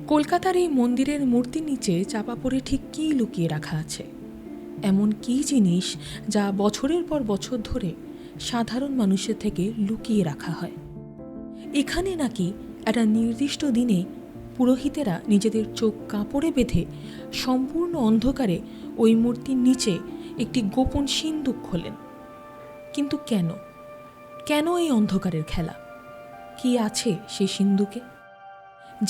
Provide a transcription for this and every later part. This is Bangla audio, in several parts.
কলকাতার এই মন্দিরের মূর্তির নিচে চাপা পড়ে ঠিক কী লুকিয়ে রাখা আছে? এমন কী জিনিস যা বছরের পর বছর ধরে সাধারণ মানুষের থেকে লুকিয়ে রাখা হয়? এখানে নাকি একটা নির্দিষ্ট দিনে পুরোহিতেরা নিজেদের চোখ কাপড়ে বেঁধে সম্পূর্ণ অন্ধকারে ওই মূর্তির নিচে একটি গোপন সিন্দুক খোলেন। কিন্তু কেন কেন এই অন্ধকারের খেলা? কি আছে সেই সিন্দুকে?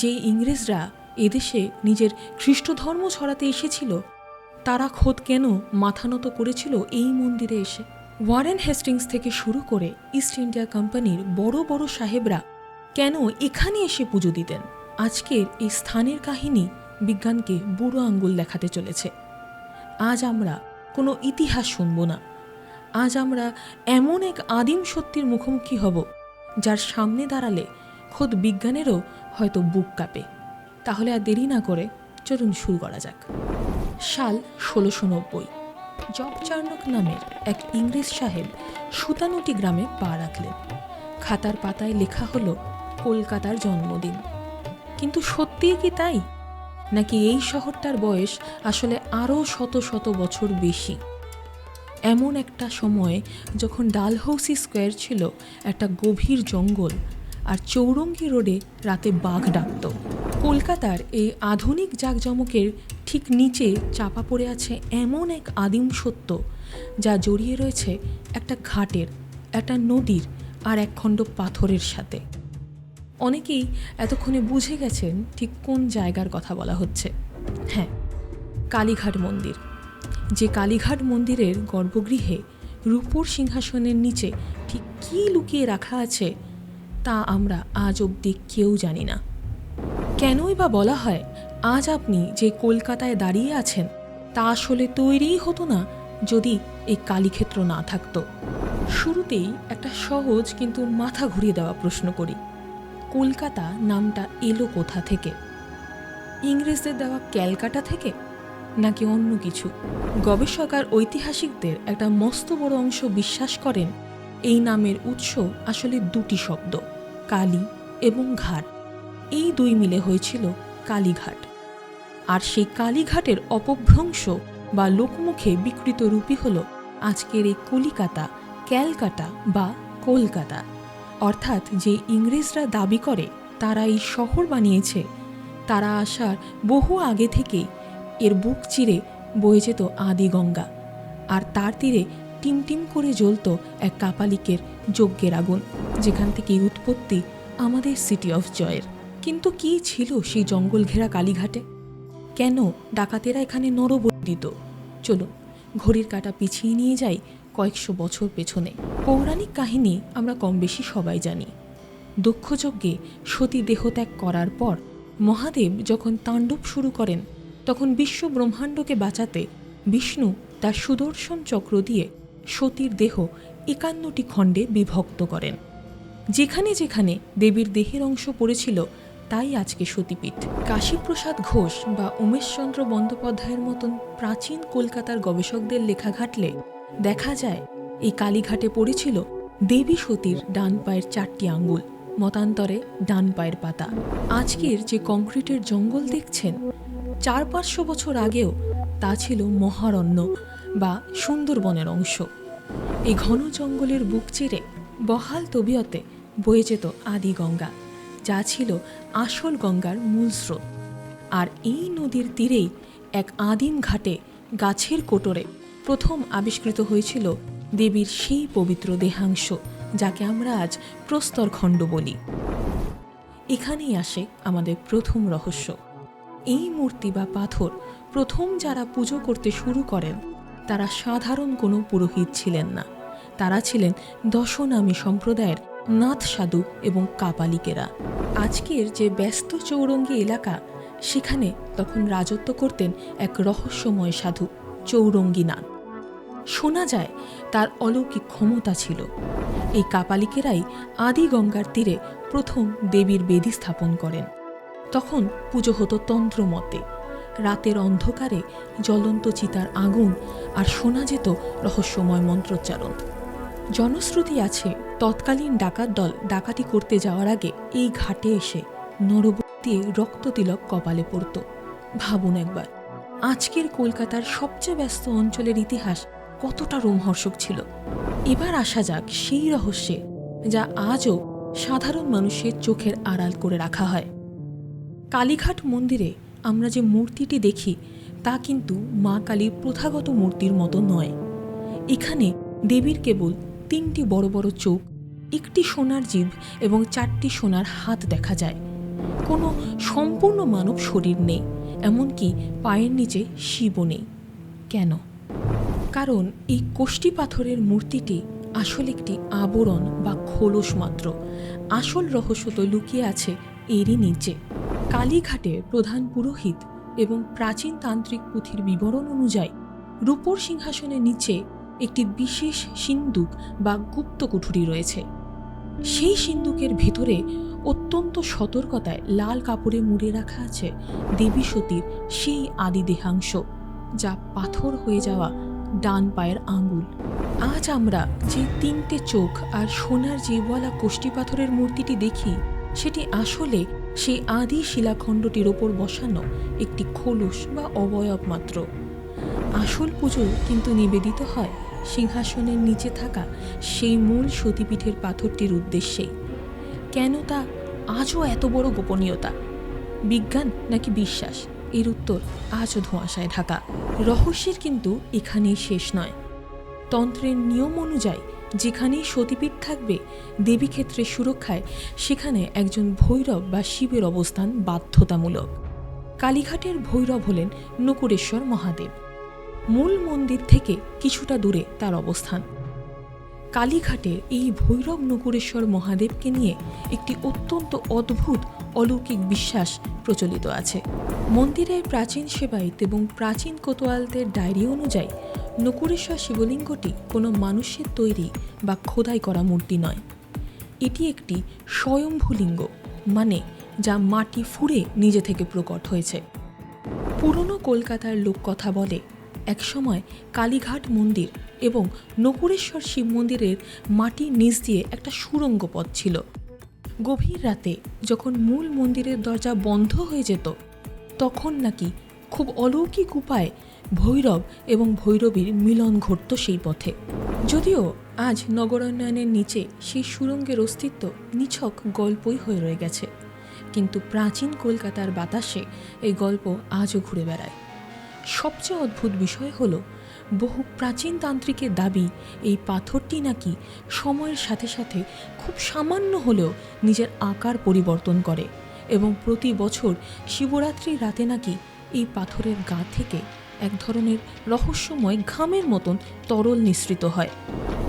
যে ইংরেজরা এদেশে নিজের খ্রিস্ট ধর্ম ছড়াতে এসেছিল, তারা খোদ কেন মাথা নত করেছিল এই মন্দিরে এসে? ওয়ারেন হেস্টিংস থেকে শুরু করে ইস্ট ইন্ডিয়া কোম্পানির বড় বড় সাহেবরা কেন এখানে এসে পুজো দিতেন? আজকের এই স্থানের কাহিনী বিজ্ঞানকে বুড়ো আঙ্গুল দেখাতে চলেছে। আজ আমরা কোনো ইতিহাস শুনব না। আজ আমরা এমন এক আদিম সত্যির মুখোমুখি হব যার সামনে দাঁড়ালে খোদ বিজ্ঞানেরও হয়তো বুক কাঁপে। তাহলে আর দেরি না করে চলুন শুরু করা যাক। সাল 1690। জব চার্নক নামের এক ইংরেজ সাহেব সুতানুটি গ্রামে পা রাখলেন। খাতার পাতায় লেখা হলো কলকাতার জন্মদিন। কিন্তু সত্যিই কি তাই? নাকি এই শহরটার বয়স আসলে আরও শত শত বছর বেশি? এমন একটা সময়ে যখন ডালহৌসি স্কোয়ার ছিল একটা গভীর জঙ্গল, আর চৌরঙ্গি রোডে রাতে বাঘ ডাকত। কলকাতার এই আধুনিক জাঁকজমকের ঠিক নিচে চাপা পড়ে আছে এমন এক আদিম সত্য যা জড়িয়ে রয়েছে একটা ঘাটের, একটা নদীর আর এক খণ্ড পাথরের সাথে। অনেকেই এতক্ষণে বুঝে গেছেন ঠিক কোন জায়গার কথা বলা হচ্ছে। হ্যাঁ, কালীঘাট মন্দির। যে কালীঘাট মন্দিরের গর্ভগৃহে রূপোর সিংহাসনের নিচে ঠিক কী লুকিয়ে রাখা আছে তা আমরা আজ অবধি কেউ জানি না। কেনই বা বলা হয় আজ আপনি যে কলকাতায় দাঁড়িয়ে আছেন তা আসলে তৈরিই হতো না যদি এই কালীক্ষেত্র না থাকতো? শুরুতেই একটা সহজ কিন্তু মাথা ঘুরিয়ে দেওয়া প্রশ্ন করি। কলকাতা নামটা এলো কোথা থেকে? ইংরেজদের দেওয়া ক্যালকাটা থেকে, নাকি অন্য কিছু? গবেষক আর ঐতিহাসিকদের একটা মস্ত বড় অংশ বিশ্বাস করেন এই নামের উৎস আসলে দুটি শব্দ, কালী এবং ঘাট। এই দুই মিলে হয়েছিল কালীঘাট। আর সেই কালীঘাটের অপভ্রংশ বা লোকমুখে বিকৃত রূপই হল আজকের এই কলিকাতা, ক্যালকাটা বা কলকাতা। অর্থাৎ যে ইংরেজরা দাবি করে তারা এই শহর বানিয়েছে, তারা আসার বহু আগে থেকেই এর বুক চিরে বয়ে যেত আদি গঙ্গা, আর তার তীরে টিমটিম করে জ্বলত এক কাপালিকের যজ্ঞের আগুন, যেখান থেকে উৎপত্তি আমাদের সিটি অফ জয়ের। কিন্তু কি ছিল সেই জঙ্গল ঘেরা কালীঘাটে? কেন ডাকাতেরা এখানে নরবলি দিত? চলুন ঘড়ির কাঁটা পিছিয়ে নিয়ে যাই কয়েকশো বছর পেছনে। পৌরাণিক কাহিনী আমরা কম বেশি সবাই জানি। দক্ষযজ্ঞে সতী দেহত্যাগ করার পর মহাদেব যখন তাণ্ডব শুরু করেন, তখন বিশ্ব ব্রহ্মাণ্ডকে বাঁচাতে বিষ্ণু তার সুদর্শন চক্র দিয়ে সতীর দেহ 51টি খণ্ডে বিভক্ত করেন। যেখানে যেখানে দেবীর দেহের অংশ পড়েছিল তাই আজকে সতীপীঠ। কাশীপ্রসাদ ঘোষ বা উমেশচন্দ্র বন্দ্যোপাধ্যায়ের মতন প্রাচীন কলকাতার গবেষকদের লেখা ঘাটলে দেখা যায় এই কালীঘাটে পড়েছিল দেবী সতীর ডান পায়ের 4টি আঙ্গুল, মতান্তরে ডান পায়ের পাতা। আজকের যে কংক্রিটের জঙ্গল দেখছেন, 400-500 বছর আগেও তা ছিল মহারণ্য বা সুন্দরবনের অংশ। এই ঘন জঙ্গলের বুক চিরে বহাল তবিয়তে বয়ে যেত আদি গঙ্গা, যা ছিল আসল গঙ্গার মূল স্রোত। আর এই নদীর তীরেই এক আদিম ঘাটে গাছের কোটরে প্রথম আবিষ্কৃত হয়েছিল দেবীর সেই পবিত্র দেহাংশ, যাকে আমরা আজ প্রস্তরখণ্ড বলি। এখানেই আসে আমাদের প্রথম রহস্য। এই মূর্তি বা পাথর প্রথম যারা পুজো করতে শুরু করেন তারা সাধারণ কোনো পুরোহিত ছিলেন না। তারা ছিলেন দশনামী সম্প্রদায়ের নাথ সাধু এবং কাপালিকেরা। আজকের যে ব্যস্ত চৌরঙ্গি এলাকা, সেখানে তখন রাজত্ব করতেন এক রহস্যময় সাধু, চৌরঙ্গীনাথ। শোনা যায় তার অলৌকিক ক্ষমতা ছিল। এই কাপালিকেরাই আদি গঙ্গার তীরে প্রথম দেবীর বেদি স্থাপন করেন। তখন পুজো হতো তন্ত্রমতে। রাতের অন্ধকারে জ্বলন্ত চিতার আগুন আর শোনা যেত রহস্যময় মন্ত্রোচ্চারণ। জনশ্রুতি আছে তৎকালীন ডাকাত দল ডাকাতি করতে যাওয়ার আগে এই ঘাটে এসে নরবলি দিয়ে রক্ত তিলক কপালে পড়ত। ভাবুন একবার, আজকের কলকাতার সবচেয়ে ব্যস্ত অঞ্চলের ইতিহাস কতটা রোমহর্ষক ছিল। এবার আসা যাক সেই রহস্যে, যা আজও সাধারণ মানুষের চোখের আড়াল করে রাখা হয়। কালীঘাট মন্দিরে আমরা যে মূর্তিটি দেখি তা কিন্তু মা কালীর প্রথাগত মূর্তির মতো নয়। এখানে দেবীর কেবল 3টি বড় বড় চোখ, একটি সোনার জিভ এবং 4টি সোনার হাত দেখা যায়। কোনো সম্পূর্ণ মানব শরীর নেই, এমনকি পায়ের নিচে শিবও নেই। কেন? কারণ এই কোষ্ঠী পাথরের মূর্তিটি আসলে একটি আবরণ বা খোলস মাত্র। আসল রহস্য তো লুকিয়ে আছে এরই নিচে। কালীঘাটের প্রধান পুরোহিত এবং প্রাচীন তান্ত্রিক পুঁথির বিবরণ অনুযায়ী রূপোর সিংহাসনের নিচে একটি বিশেষ সিন্দুক বা গুপ্ত কুঠুরি রয়েছে। সেই সিন্দুকের ভেতরে অত্যন্ত সতর্কতায় লাল কাপড়ে মুড়ে রাখা আছে দেবী সতীর সেই আদি দেহাংশ, যা পাথর হয়ে যাওয়া ডান পায়ের আঙ্গুল। আজ আমরা যে 3টে চোখ আর সোনার জিভওয়ালা কোষ্ঠী পাথরের মূর্তিটি দেখি, সেটি আসলে সেই আদি শিলাখণ্ডটির ওপর বসানো একটি খোলস বা অবয়ব মাত্র। আসল পুজো কিন্তু নিবেদিত হয় সিংহাসনের নিচে থাকা সেই মূল সতীপীঠের পাথরটির উদ্দেশ্যেই। কেন তা আজও এত বড় গোপনীয়তা? বিজ্ঞান নাকি বিশ্বাস? এর উত্তর আজও ধোঁয়াশায় ঢাকা। রহস্যের কিন্তু এখানেই শেষ নয়। তন্ত্রের নিয়ম অনুযায়ী যেখানেই সতীপীঠ থাকবে দেবী ক্ষেত্রের সুরক্ষায়, সেখানে একজন ভৈরব বা শিবের অবস্থান বাধ্যতামূলক। কালীঘাটের ভৈরব হলেন নকুরেশ্বর মহাদেব। মূল মন্দির থেকে কিছুটা দূরে তার অবস্থান। কালীঘাটের এই ভৈরব নকুরেশ্বর মহাদেবকে নিয়ে একটি অত্যন্ত অদ্ভুত অলৌকিক বিশ্বাস প্রচলিত আছে। মন্দিরের প্রাচীন সেবায়িত এবং প্রাচীন কোতোয়ালদের ডায়েরি অনুযায়ী নকুরেশ্বর শিবলিঙ্গটি কোনো মানুষের তৈরি বা খোদাই করা মূর্তি নয়। এটি একটি স্বয়ম্ভূলিঙ্গ, মানে যা মাটি ফুঁড়ে নিজে থেকে প্রকট হয়েছে। পুরনো কলকাতার লোককথা বলে, একসময় কালীঘাট মন্দির এবং নকুরেশ্বর শিব মন্দিরের মাটির নিচ দিয়ে একটা সুড়ঙ্গ পথ ছিল। গভীর রাতে যখন মূল মন্দিরের দরজা বন্ধ হয়ে যেত, তখন নাকি খুব অলৌকিক উপায়ে ভৈরব এবং ভৈরবীর মিলন ঘটত সেই পথে। যদিও আজ নগরায়নের নিচে সেই সুড়ঙ্গের অস্তিত্ব নিছক গল্পই হয়ে রয়ে গেছে, কিন্তু প্রাচীন কলকাতার বাতাসে এই গল্প আজও ঘুরে বেড়ায়। সবচেয়ে অদ্ভুত বিষয় হলো, বহু প্রাচীন তান্ত্রিকের দাবি এই পাথরটি নাকি সময়ের সাথে সাথে খুব সামান্য হলেও নিজের আকার পরিবর্তন করে এবং প্রতি বছর শিবরাত্রির রাতে নাকি এই পাথরের গা থেকে এক ধরনের রহস্যময় ঘামের মতন তরল নিঃসৃত হয়।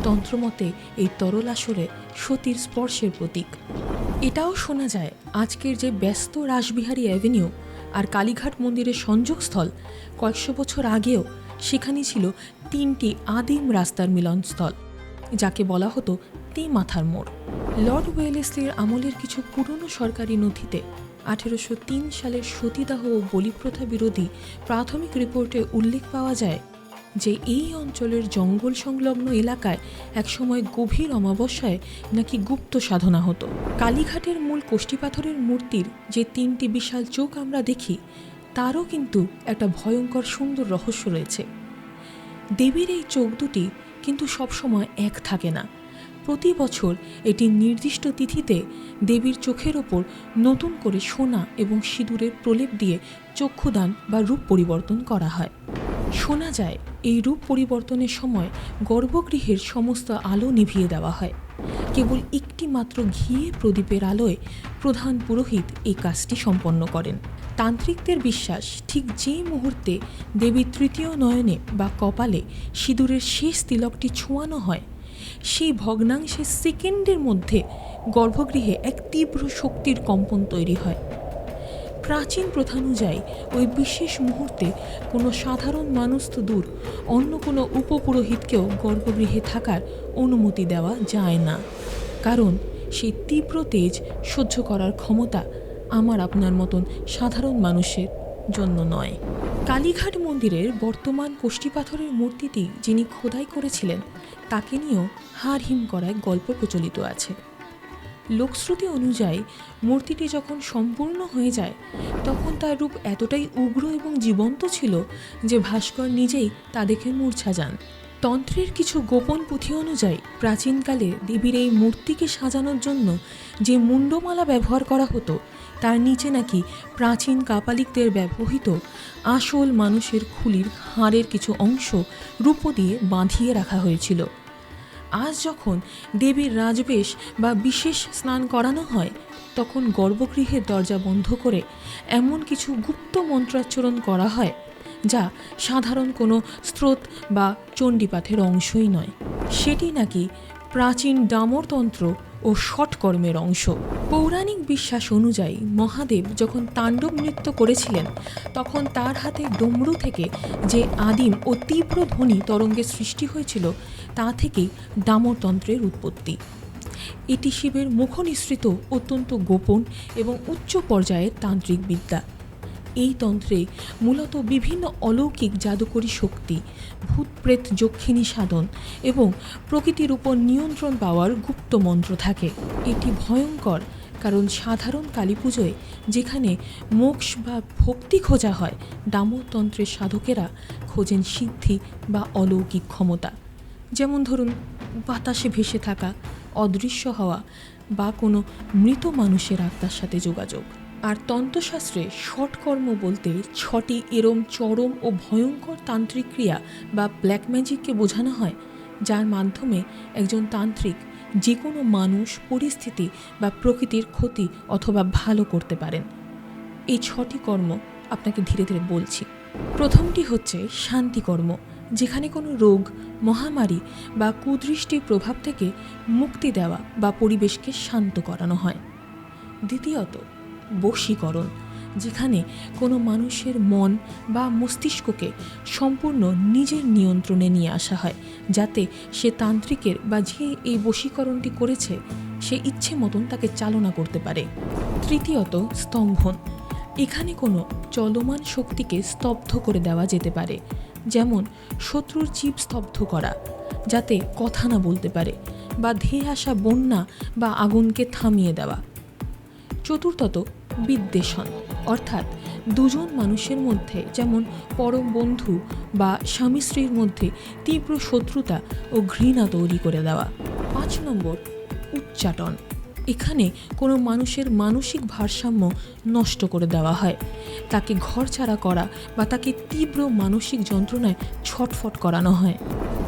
তন্ত্রমতে এই তরল আসলে সতীর স্পর্শের প্রতীক। এটাও শোনা যায় আজকের যে ব্যস্ত রাসবিহারী অ্যাভিনিউ আর কালীঘাট মন্দিরের সংযোগস্থল, কয়েকশো বছর আগেও সেখানে ছিল 3টি আদিম রাস্তার মিলনস্থল, যাকে বলা হতো মাথার মোড়। লর্ড ওয়েলেসলির আমলের কিছু পুরনো সরকারি নথিতে 1803 সালের সতীদাহ ও বলিপ্রথা বিরোধী প্রাথমিক রিপোর্টে উল্লেখ পাওয়া যায় যে এই অঞ্চলের জঙ্গল সংলগ্ন এলাকায় একসময় গভীর অমাবস্যায় নাকি গুপ্ত সাধনা হতো। কালীঘাটের মূল কোষ্ঠী পাথরের মূর্তির যে 3টি বিশাল চোখ আমরা দেখি, তারও কিন্তু একটা ভয়ঙ্কর সুন্দর রহস্য রয়েছে। দেবীর এই চোখ দুটি কিন্তু সবসময় এক থাকে না। প্রতি বছর এটি নির্দিষ্ট তিথিতে দেবীর চোখের ওপর নতুন করে সোনা এবং সিঁদুরের প্রলেপ দিয়ে চক্ষুদান বা রূপ পরিবর্তন করা হয়। শোনা যায় এই রূপ পরিবর্তনের সময় গর্ভগৃহের সমস্ত আলো নিভিয়ে দেওয়া হয়। কেবল একটি মাত্র ঘিয়ে প্রদীপের আলোয় প্রধান পুরোহিত এই কাজটি সম্পন্ন করেন। তান্ত্রিকদের বিশ্বাস, ঠিক যে মুহূর্তে দেবীর তৃতীয় নয়নে বা কপালে সিঁদুরের শেষ তিলকটি ছোঁয়ানো হয়, সেই ভগ্নাংশের সেকেন্ডের মধ্যে গর্ভগৃহে এক তীব্র শক্তির কম্পন তৈরি হয়। প্রাচীন প্রথা অনুযায়ী ওই বিশেষ মুহূর্তে কোনো সাধারণ মানুষ তো দূর, অন্য কোনো উপপুরোহিতকেও গর্ভগৃহে থাকার অনুমতি দেওয়া যায় না, কারণ সেই তীব্র তেজ সহ্য করার ক্ষমতা আমার আপনার মতন সাধারণ মানুষের জন্য নয়। কালীঘাট মন্দিরের বর্তমান কোষ্ঠী পাথরের মূর্তিটি যিনি খোদাই করেছিলেন, তাকে নিয়েও হাড়হিম করা এক গল্প প্রচলিত আছে। লোকশ্রুতি অনুযায়ী মূর্তিটি যখন সম্পূর্ণ হয়ে যায় তখন তার রূপ এতটাই উগ্র এবং জীবন্ত ছিল যে ভাস্কর নিজেই তা দেখে মূর্ছা যান। তন্ত্রের কিছু গোপন পুঁথি অনুযায়ী প্রাচীনকালে দেবীর এই মূর্তিকে সাজানোর জন্য যে মুন্ডমালা ব্যবহার করা হতো তার নিচে নাকি প্রাচীন কাপালিকদের ব্যবহৃত আসল মানুষের খুলির হাড়ের কিছু অংশ রূপো দিয়ে বাঁধিয়ে রাখা হয়েছিল। আজ যখন দেবীর রাজবেশ বা বিশেষ স্নান করানো হয় তখন গর্ভগৃহের দরজা বন্ধ করে এমন কিছু গুপ্ত মন্ত্রাচ্চরণ করা হয় যা সাধারণ কোনো স্রোত বা চণ্ডীপাঠের অংশই নয়। সেটি নাকি প্রাচীন ডামরতন্ত্র ও ষটকর্মের অংশ। পৌরাণিক বিশ্বাস অনুযায়ী মহাদেব যখন তাণ্ডব নৃত্য করেছিলেন তখন তার হাতে ডমরু থেকে যে আদিম ও তীব্র ধ্বনি তরঙ্গের সৃষ্টি হয়েছিল তা থেকেই ডামরতন্ত্রের উৎপত্তি। এটি শিবের মুখনিসৃত অত্যন্ত গোপন এবং উচ্চ পর্যায়ের তান্ত্রিক বিদ্যা। এই তন্ত্রে মূলত বিভিন্ন অলৌকিক জাদুকরী শক্তি, ভূতপ্রেত যক্ষিণী সাধন এবং প্রকৃতির উপর নিয়ন্ত্রণ পাওয়ার গুপ্ত মন্ত্র থাকে। এটি ভয়ঙ্কর কারণ সাধারণ কালী পুজোয় যেখানে মোক্ষ বা ভক্তি খোঁজা হয়, ডামরতন্ত্রের সাধকেরা খোঁজেন সিদ্ধি বা অলৌকিক ক্ষমতা, যেমন ধরুন বাতাসে ভেসে থাকা, অদৃশ্য হওয়া বা কোনো মৃত মানুষের আত্মার সাথে যোগাযোগ। আর তন্ত্রশাস্ত্রে ষটকর্ম বলতে 6টি এরম চরম ও ভয়ঙ্কর তান্ত্রিক ক্রিয়া বা ব্ল্যাক ম্যাজিককে বোঝানো হয়, যার মাধ্যমে একজন তান্ত্রিক যে কোনো মানুষ, পরিস্থিতি বা প্রকৃতির ক্ষতি অথবা ভালো করতে পারেন। এই 6টি কর্ম আপনাকে ধীরে ধীরে বলছি। প্রথমটি হচ্ছে শান্তিকর্ম, যেখানে কোনো রোগ, মহামারী বা কুদৃষ্টির প্রভাব থেকে মুক্তি দেওয়া বা পরিবেশকে শান্ত করানো হয়। দ্বিতীয়ত বশীকরণ, যেখানে কোনো মানুষের মন বা মস্তিষ্ককে সম্পূর্ণ নিজের নিয়ন্ত্রণে নিয়ে আসা হয় যাতে সে তান্ত্রিকের বা যে এই বশীকরণটি করেছে সে ইচ্ছে মতন তাকে চালনা করতে পারে। তৃতীয়ত স্তম্ভন, এখানে কোনো চলমান শক্তিকে স্তব্ধ করে দেওয়া যেতে পারে, যেমন শত্রুর জীব স্তব্ধ করা যাতে কথা না বলতে পারে, বা ধেয়ে আসা বন্যা বা আগুনকে থামিয়ে দেওয়া। চতুর্থত বিদ্বেষণ, অর্থাৎ দুজন মানুষের মধ্যে যেমন পরম বন্ধু বা স্বামী স্ত্রীর মধ্যে তীব্র শত্রুতা ও ঘৃণা তৈরি করে দেওয়া। 5 নম্বর উচ্চাটন, এখানে কোনো মানুষের মানসিক ভারসাম্য নষ্ট করে দেওয়া হয়, তাকে ঘরছাড়া করা বা তাকে তীব্র মানসিক যন্ত্রণায় ছটফট করানো হয়।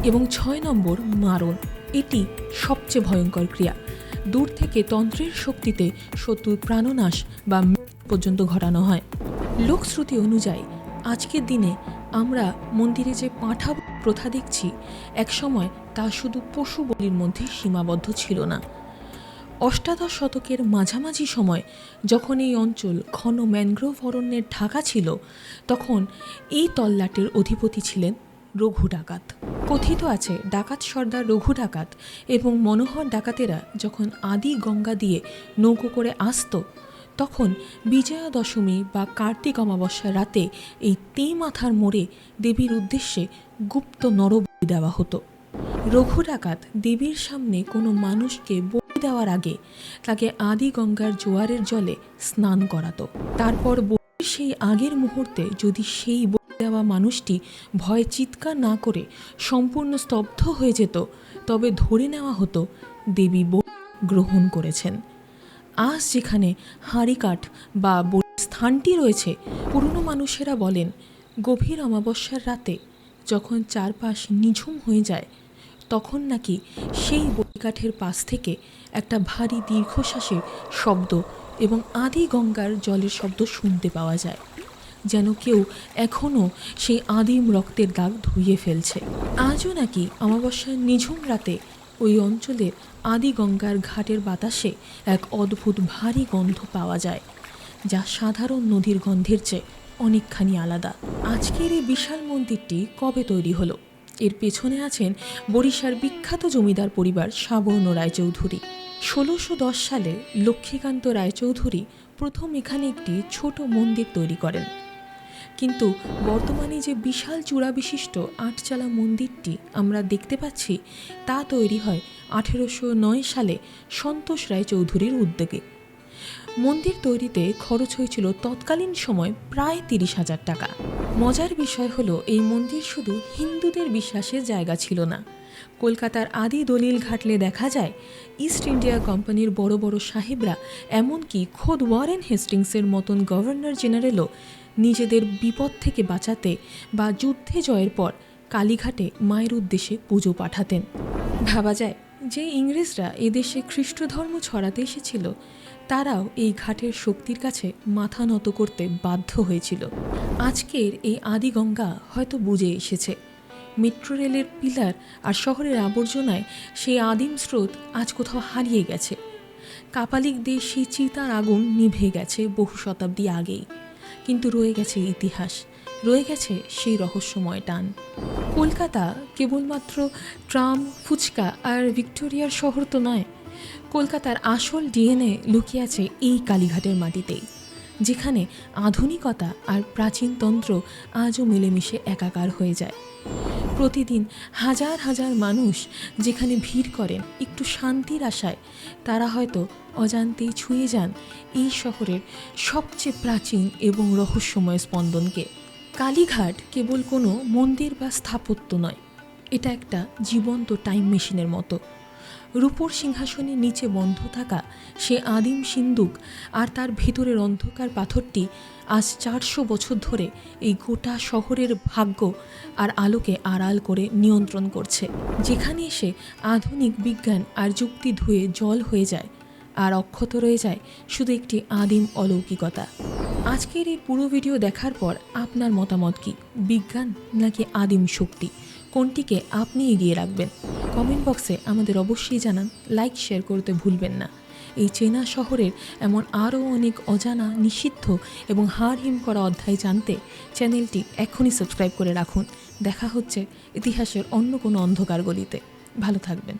এবং 6 নম্বর মারণ, এটি সবচেয়ে ভয়ঙ্কর ক্রিয়া। দূর থেকে তন্ত্রের শক্তিতে শত্রুর প্রাণনাশ বা মৃত্যু পর্যন্ত ঘটানো হয়। লোকশ্রুতি অনুযায়ী আজকের দিনে আমরা মন্দিরে যে পাঁঠা প্রথা দেখছি, একসময় তা শুধু পশু বলির মধ্যে সীমাবদ্ধ ছিল না। অষ্টাদশ শতকের মাঝামাঝি সময় যখন এই অঞ্চল ঘন ম্যানগ্রোভ অরণ্যের ঢাকা ছিল, তখন এই তল্লাটের অধিপতি ছিলেন রঘু ডাকাত। কথিত আছে ডাকাত সর্দার রঘু ডাকাত এবং মনোহর ডাকাতেরা যখন আদি গঙ্গা দিয়ে নৌকো করে আসত, তখন বিজয়া দশমী বা কার্তিক অমাবস্যার রাতে এই মাথার মোড়ে দেবীর উদ্দেশ্যে গুপ্ত নরবলি দেওয়া হতো। রঘু ডাকাত দেবীর সামনে কোনো মানুষকে বলি দেওয়ার আগে তাকে আদি গঙ্গার জোয়ারের জলে স্নান করাতো। তারপর সেই আগের মুহূর্তে যদি সেই দেওয়া মানুষটি ভয়ে চিৎকার না করে সম্পূর্ণ স্তব্ধ হয়ে যেত, তবে ধরে নেওয়া হতো দেবী বলি গ্রহণ করেছেন। আজ যেখানে হাঁড়িকাঠ বা স্থানটি রয়েছে, পুরনো মানুষেরা বলেন গভীর অমাবস্যার রাতে যখন চারপাশ নিঝুম হয়ে যায়, তখন নাকি সেই বলিকাঠের পাশ থেকে একটা ভারী দীর্ঘশ্বাসের শব্দ এবং আদি গঙ্গার জলের শব্দ শুনতে পাওয়া যায়, যেন কেউ এখনও সেই আদিম রক্তের দাগ ধুইয়ে ফেলছে। আজও নাকি অমাবস্যার নিঝুম রাতে ওই অঞ্চলের আদি গঙ্গার ঘাটের বাতাসে এক অদ্ভুত ভারী গন্ধ পাওয়া যায়, যা সাধারণ নদীর গন্ধের চেয়ে অনেকখানি আলাদা। আজকের এই বিশাল মন্দিরটি কবে তৈরি হলো? এর পেছনে আছেন বরিশার বিখ্যাত জমিদার পরিবার সাবর্ণ রায়চৌধুরী। 1610 সালে লক্ষ্মীকান্ত রায়চৌধুরী প্রথম এখানে একটি ছোট মন্দির তৈরি করেন। কিন্তু বর্তমানে যে বিশাল চূড়া বিশিষ্ট আটচালা মন্দিরটি আমরা দেখতে পাচ্ছি তা তৈরি হয় 1809 সালে সন্তোষ রায় চৌধুরীর উদ্যোগে। মন্দির তৈরিতে খরচ হয়েছিল তৎকালীন সময় প্রায় 30,000 টাকা। মজার বিষয় হলো এই মন্দির শুধু হিন্দুদের বিশ্বাসের জায়গা ছিল না। কলকাতার আদি দলিল ঘাটলে দেখা যায় ইস্ট ইন্ডিয়া কোম্পানির বড় বড় সাহেবরা, এমনকি খোদ ওয়ারেন হেস্টিংসের মতন গভর্নর জেনারেলও নিজেদের বিপদ থেকে বাঁচাতে বা যুদ্ধে জয়ের পর কালীঘাটে মায়ের উদ্দেশ্যে পুজো পাঠাতেন। ভাবা যায় যে ইংরেজরা এদেশে খ্রিস্ট ধর্ম ছড়াতে এসেছিল, তারাও এই ঘাটের শক্তির কাছে মাথা নত করতে বাধ্য হয়েছিল। আজকের এই আদিগঙ্গা হয়তো বুঝে এসেছে। মেট্রো রেলের পিলার আর শহরের আবর্জনায় সেই আদিম স্রোত আজ কোথাও হারিয়ে গেছে। কাপালিক দেশ সেই চিতার আগুন নিভে গেছে বহু শতাব্দী আগেই, কিন্তু রয়ে গেছে ইতিহাস, রয়ে গেছে সেই রহস্যময় টান। কলকাতা কেবলমাত্র ট্রাম, ফুচকা আর ভিক্টোরিয়ার শহর তো নয়। কলকাতার আসল ডিএনএ লুকিয়ে আছে এই কালীঘাটের মাটিতেই, যেখানে আধুনিকতা আর প্রাচীন তন্ত্র আজও মিলেমিশে একাকার হয়ে যায়। প্রতিদিন হাজার হাজার মানুষ যেখানে ভিড় করেন একটু শান্তির আশায়, তারা হয়তো অজান্তেই ছুঁয়ে যান এই শহরের সবচেয়ে প্রাচীন এবং রহস্যময় স্পন্দনকে। কালীঘাট কেবল কোনো মন্দির বা স্থাপত্য নয়, এটা একটা জীবন্ত টাইম মেশিনের মতো। রূপোর সিংহাসনের নিচে বন্ধ থাকা সে আদিম সিন্দুক আর তার ভেতরের অন্ধকার পাথরটি আজ 400 বছর ধরে এই গোটা শহরের ভাগ্য আর আলোকে আড়াল করে নিয়ন্ত্রণ করছে। যেখানে এসে আধুনিক বিজ্ঞান আর যুক্তি ধুয়ে জল হয়ে যায়, আর অক্ষত রয়ে যায় শুধু একটি আদিম অলৌকিকতা। আজকের এই পুরো ভিডিও দেখার পর আপনার মতামত কি? বিজ্ঞান নাকি আদিম শক্তি, কোনটিকে আপনি এগিয়ে রাখবেন? কমেন্ট বক্সে আমাদের অবশ্যই জানান। লাইক শেয়ার করতে ভুলবেন না। এই চেনা শহরের এমন আরও অনেক অজানা, নিষিদ্ধ এবং হাড় হিম করা অধ্যায় জানতে চ্যানেলটি এখনই সাবস্ক্রাইব করে রাখুন। দেখা হচ্ছে ইতিহাসের অন্য কোনো অন্ধকার গলিতে। ভালো থাকবেন।